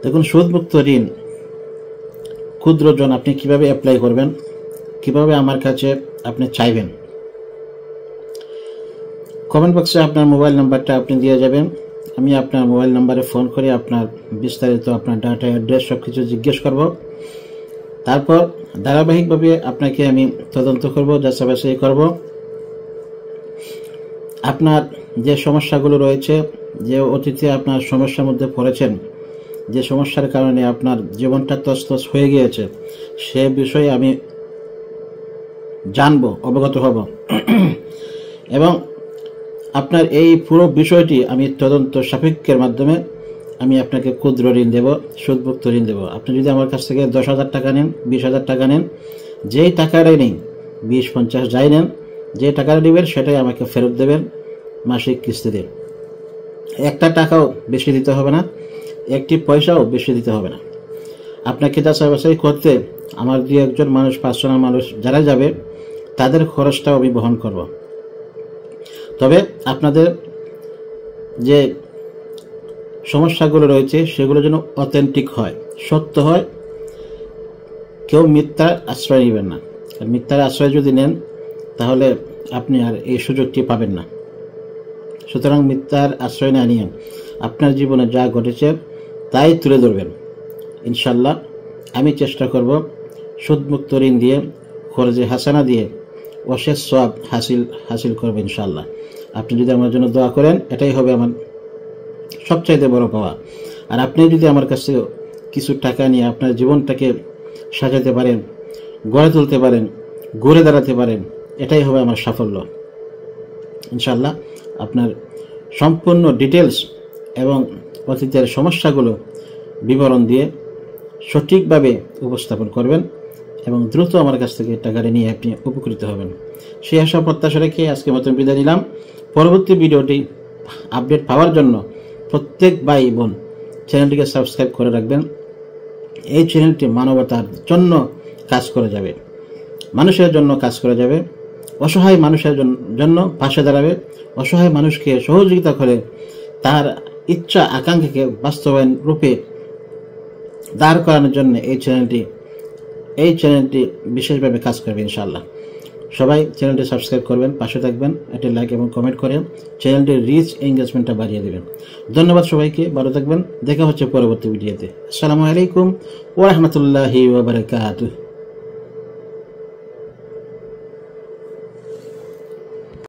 দেখুন, সুদমুক্ত ঋণ ক্ষুদ্র ঋণ আপনি কিভাবে অ্যাপ্লাই করবেন, কিভাবে আমার কাছে আপনি চাইবেন। কমেন্ট বক্সে আপনার মোবাইল নাম্বারটা আপনি দিয়ে যাবেন। আমি আপনার মোবাইল নাম্বারে ফোন করে আপনার বিস্তারিত আপনার ডাটা, অ্যাড্রেস সব কিছু জিজ্ঞেস করব। তারপর ধারাবাহিকভাবে আপনাকে আমি তদন্ত করব, যাচাই করব। আপনার যে সমস্যাগুলো রয়েছে, যে অতীতে আপনার সমস্যার মধ্যে পড়েছেন, যে সমস্যার কারণে আপনার জীবনটা তছনছ হয়ে গিয়েছে, সে বিষয়ে আমি জানব, অবগত হব এবং আপনার এই পুরো বিষয়টি আমি তদন্ত সাপেক্ষের মাধ্যমে আমি আপনাকে ক্ষুদ্র ঋণ দেব, সুদমুক্ত ঋণ দেব। আপনি যদি আমার কাছ থেকে 10,000 টাকা নেন, 20,000 টাকা নেন, যেই টাকাটাই নেই, 20-50 যাই নেন, যে টাকাটা নেবেন সেটাই আমাকে ফেরত দেবেন মাসিক কিস্তিতে। একটা টাকাও বেশি দিতে হবে না, একটি পয়সাও বেশি দিতে হবে না। আপনাকে যাচাই করতে আমার 2-1 মানুষ, 5 জন মানুষ যারা যাবে, তাদের খরচটাও আমি বহন করব। তবে আপনাদের যে সমস্যাগুলো রয়েছে সেগুলো যেন অথেন্টিক হয়, সত্য হয়। কেউ মিথ্যার আশ্রয় নেবেন না। মিথ্যার আশ্রয় যদি নেন তাহলে আপনি আর এই সুযোগটি পাবেন না। সুতরাং মিথ্যার আশ্রয় না নিয়ে আপনার জীবনে যা ঘটেছে তাই তুলে ধরবেন। ইনশাল্লাহ আমি চেষ্টা করব সুদমুক্ত ঋণ দিয়ে, খরচে হাসানা দিয়ে অশেষ সওয়াব হাসিল করব ইনশাল্লাহ। আপনি যদি আমার জন্য দোয়া করেন, এটাই হবে আমার সবচাইতে বড় পাওয়া। আর আপনি যদি আমার কাছে কিছু টাকা নিয়ে আপনার জীবনটাকে সাজাতে পারেন, গড়ে তুলতে পারেন, ঘুরে দাঁড়াতে পারেন, এটাই হবে আমার সাফল্য ইনশাল্লাহ। আপনার সম্পূর্ণ ডিটেলস এবং অতীতের সমস্যাগুলো বিবরণ দিয়ে সঠিকভাবে উপস্থাপন করবেন এবং দ্রুত আমার কাছ থেকে টাকাটা নিয়ে আপনি উপকৃত হবেন। সেই আশা প্রত্যাশা রেখে আজকের মতন বিদায় নিলাম। পরবর্তী ভিডিওটি আপডেট পাওয়ার জন্য প্রত্যেক ভাই বোন চ্যানেলটিকে সাবস্ক্রাইব করে রাখবেন। এই চ্যানেলটি মানবতার জন্য কাজ করে যাবে, মানুষের জন্য কাজ করে যাবে, অসহায় মানুষের জন্য পাশে দাঁড়াবে, অসহায় মানুষকে সহযোগিতা করে তার ইচ্ছা আকাঙ্ক্ষাকে বাস্তবায়ন রূপে দাঁড় করানোর জন্য এই চ্যানেলটি বিশেষভাবে কাজ করবে ইনশাআল্লাহ। সবাই চ্যানেলটি সাবস্ক্রাইব করবেন, পাশে থাকবেন, একটি লাইক এবং কমেন্ট করে চ্যানেলটির রিচ এঙ্গেজমেন্টটা বাড়িয়ে দেবেন। ধন্যবাদ সবাইকে, ভালো থাকবেন। দেখা হচ্ছে পরবর্তী ভিডিওতে। আসসালামু আলাইকুম ওয়া রাহমাতুল্লাহি ওয়া বারাকাতুহু।